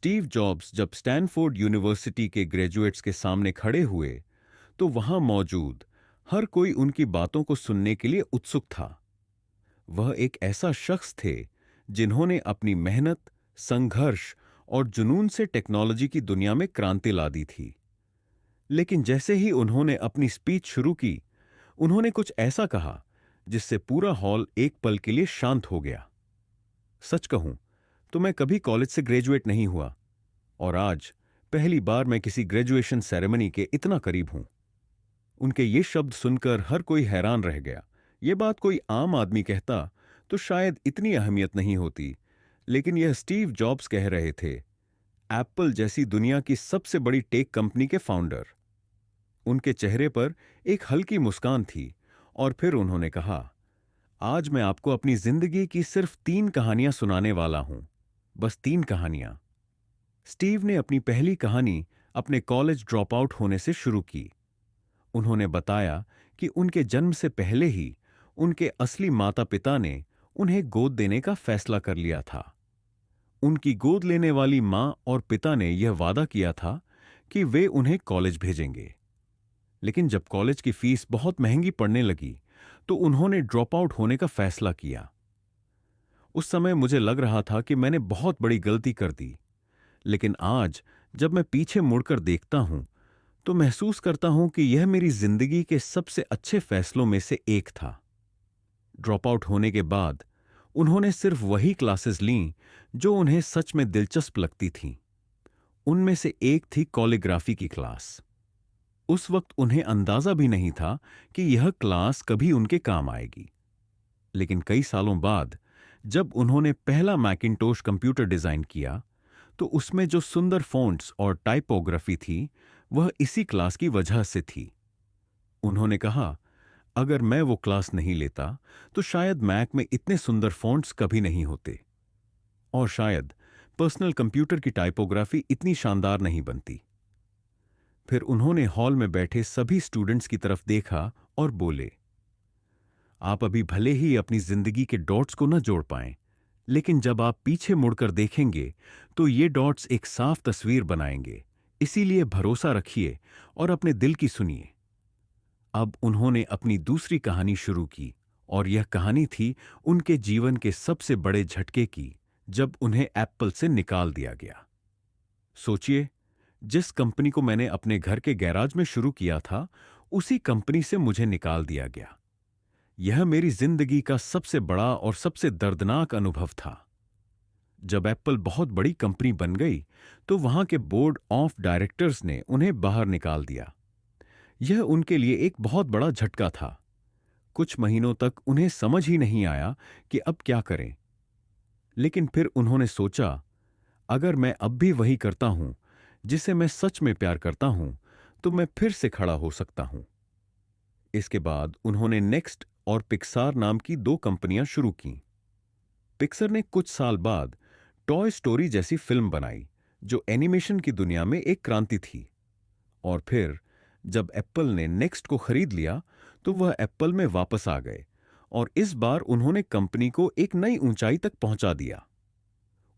Steve jobs जब Stanford university के graduates के सामने खड़े हुए तो वहां मौजूद हर कोई उनकी बातों को सुनने के लिए उत्सुक था। वह एक ऐसा शख्स थे जिन्होंने अपनी मेहनत, संघर्ष और जुनून से टेक्नोलॉजी की दुनिया में क्रांति ला दी थी। लेकिन जैसे ही उन्होंने अपनी स्पीच शुरू की, उन्होंने कुछ ऐसा कहा जिससे पूरा हॉल एक पल के लिए शांत हो गया। सच कहूं तो मैं कभी कॉलेज से ग्रेजुएट नहीं हुआ, और आज पहली बार मैं किसी ग्रेजुएशन सेरेमनी के इतना करीब हूं। उनके ये शब्द सुनकर हर कोई हैरान रह गया। ये बात कोई आम आदमी कहता तो शायद इतनी अहमियत नहीं होती, लेकिन यह स्टीव जॉब्स कह रहे थे, एप्पल जैसी दुनिया की सबसे बड़ी टेक कंपनी के फाउंडर। उनके चेहरे पर एक हल्की मुस्कान थी और फिर उन्होंने कहा, आज मैं आपको अपनी जिंदगी की सिर्फ 3 कहानियां सुनाने वाला हूं। बस 3 कहानियां। स्टीव ने अपनी पहली कहानी अपने कॉलेज ड्रॉप आउट होने से शुरू की। उन्होंने बताया कि उनके जन्म से पहले ही उनके असली माता पिता ने उन्हें गोद देने का फैसला कर लिया था। उनकी गोद लेने वाली मां और पिता ने यह वादा किया था कि वे उन्हें कॉलेज भेजेंगे। लेकिन जब कॉलेज की फीस बहुत महंगी पड़ने लगी तो उन्होंने ड्रॉप आउट होने का फैसला किया। उस समय मुझे लग रहा था कि मैंने बहुत बड़ी गलती कर दी, लेकिन आज जब मैं पीछे मुड़कर देखता हूं तो महसूस करता हूं कि यह मेरी जिंदगी के सबसे अच्छे फैसलों में से एक था। ड्रॉप आउट होने के बाद उन्होंने सिर्फ वही क्लासेस लीं जो उन्हें सच में दिलचस्प लगती थीं। उनमें से एक थी कॉलिग्राफी की क्लास। उस वक्त उन्हें अंदाजा भी नहीं था कि यह क्लास कभी उनके काम आएगी। लेकिन कई सालों बाद जब उन्होंने पहला मैकिन्टोश कंप्यूटर डिजाइन किया तो उसमें जो सुंदर फ़ॉन्ट्स और टाइपोग्राफी थी, वह इसी क्लास की वजह से थी। उन्होंने कहा, अगर मैं वो क्लास नहीं लेता तो शायद मैक में इतने सुंदर फ़ॉन्ट्स कभी नहीं होते, और शायद पर्सनल कंप्यूटर की टाइपोग्राफी इतनी शानदार नहीं बनती। फिर उन्होंने हॉल में बैठे सभी स्टूडेंट्स की तरफ देखा और बोले, आप अभी भले ही अपनी जिंदगी के डॉट्स को न जोड़ पाएं, लेकिन जब आप पीछे मुड़कर देखेंगे तो ये डॉट्स एक साफ तस्वीर बनाएंगे। इसीलिए भरोसा रखिए और अपने दिल की सुनिए। अब उन्होंने अपनी दूसरी कहानी शुरू की, और यह कहानी थी उनके जीवन के सबसे बड़े झटके की, जब उन्हें एप्पल से निकाल दिया गया। सोचिए, जिस कंपनी को मैंने अपने घर के गैराज में शुरू किया था, उसी कंपनी से मुझे निकाल दिया गया। यह मेरी जिंदगी का सबसे बड़ा और सबसे दर्दनाक अनुभव था। जब एप्पल बहुत बड़ी कंपनी बन गई तो वहां के बोर्ड ऑफ डायरेक्टर्स ने उन्हें बाहर निकाल दिया। यह उनके लिए एक बहुत बड़ा झटका था। कुछ महीनों तक उन्हें समझ ही नहीं आया कि अब क्या करें। लेकिन फिर उन्होंने सोचा, अगर मैं अब भी वही करता हूं जिसे मैं सच में प्यार करता हूं, तो मैं फिर से खड़ा हो सकता हूं। इसके बाद उन्होंने नेक्स्ट और पिक्सार नाम की 2 कंपनियां शुरू कीं। पिक्सर ने कुछ साल बाद टॉय स्टोरी जैसी फिल्म बनाई, जो एनिमेशन की दुनिया में एक क्रांति थी। और फिर जब एप्पल ने नेक्स्ट को खरीद लिया तो वह एप्पल में वापस आ गए, और इस बार उन्होंने कंपनी को एक नई ऊंचाई तक पहुंचा दिया।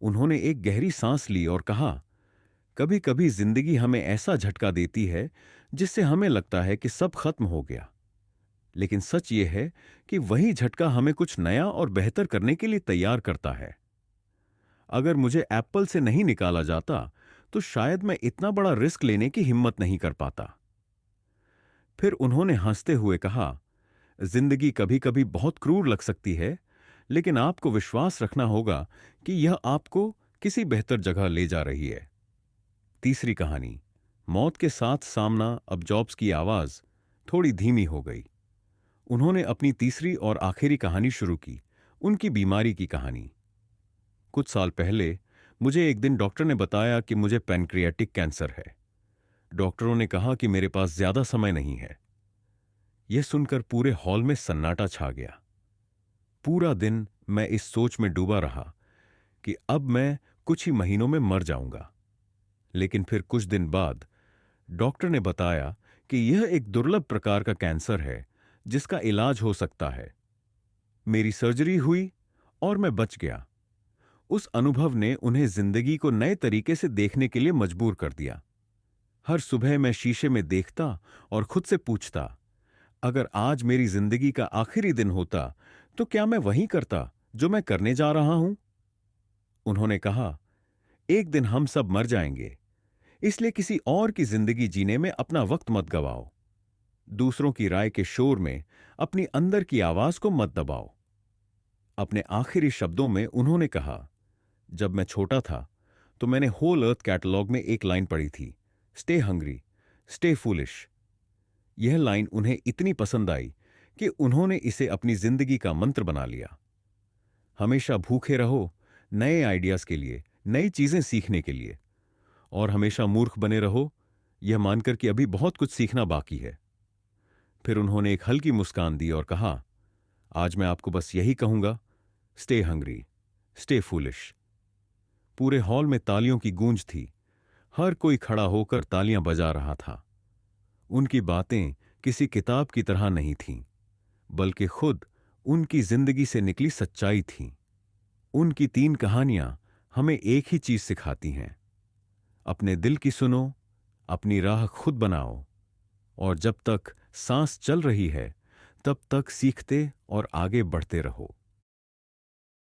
उन्होंने एक गहरी सांस ली और कहा, कभी कभी जिंदगी हमें ऐसा झटका देती है जिससे हमें लगता है कि सब खत्म हो गया, लेकिन सच ये है कि वही झटका हमें कुछ नया और बेहतर करने के लिए तैयार करता है। अगर मुझे एप्पल से नहीं निकाला जाता तो शायद मैं इतना बड़ा रिस्क लेने की हिम्मत नहीं कर पाता। फिर उन्होंने हंसते हुए कहा, जिंदगी कभी कभी बहुत क्रूर लग सकती है, लेकिन आपको विश्वास रखना होगा कि यह आपको किसी बेहतर जगह ले जा रही है। तीसरी कहानी, मौत के साथ सामना। अब जॉब्स की आवाज थोड़ी धीमी हो गई। उन्होंने अपनी तीसरी और आखिरी कहानी शुरू की, उनकी बीमारी की कहानी। कुछ साल पहले मुझे एक दिन डॉक्टर ने बताया कि मुझे पैनक्रियाटिक कैंसर है। डॉक्टरों ने कहा कि मेरे पास ज्यादा समय नहीं है। यह सुनकर पूरे हॉल में सन्नाटा छा गया। पूरा दिन मैं इस सोच में डूबा रहा कि अब मैं कुछ ही महीनों में मर जाऊंगा। लेकिन फिर कुछ दिन बाद डॉक्टर ने बताया कि यह एक दुर्लभ प्रकार का कैंसर है जिसका इलाज हो सकता है। मेरी सर्जरी हुई और मैं बच गया। उस अनुभव ने उन्हें जिंदगी को नए तरीके से देखने के लिए मजबूर कर दिया। हर सुबह मैं शीशे में देखता और खुद से पूछता, अगर आज मेरी जिंदगी का आखिरी दिन होता तो क्या मैं वही करता जो मैं करने जा रहा हूं? उन्होंने कहा, एक दिन हम सब मर जाएंगे, इसलिए किसी और की जिंदगी जीने में अपना वक्त मत गवाओ। दूसरों की राय के शोर में अपनी अंदर की आवाज को मत दबाओ। अपने आखिरी शब्दों में उन्होंने कहा, जब मैं छोटा था तो मैंने होल अर्थ कैटलॉग में एक लाइन पढ़ी थी, स्टे हंग्री, स्टे फूलिश। यह लाइन उन्हें इतनी पसंद आई कि उन्होंने इसे अपनी जिंदगी का मंत्र बना लिया। हमेशा भूखे रहो, नए आइडियाज के लिए, नई चीजें सीखने के लिए, और हमेशा मूर्ख बने रहो, यह मानकर कि अभी बहुत कुछ सीखना बाकी है। फिर उन्होंने एक हल्की मुस्कान दी और कहा, आज मैं आपको बस यही कहूंगा, स्टे हंग्री, स्टे फूलिश। पूरे हॉल में तालियों की गूंज थी। हर कोई खड़ा होकर तालियां बजा रहा था। उनकी बातें किसी किताब की तरह नहीं थीं, बल्कि खुद उनकी जिंदगी से निकली सच्चाई थीं। उनकी 3 कहानियां हमें एक ही चीज सिखाती हैं, अपने दिल की सुनो, अपनी राह खुद बनाओ, और जब तक सांस चल रही है तब तक सीखते और आगे बढ़ते रहो।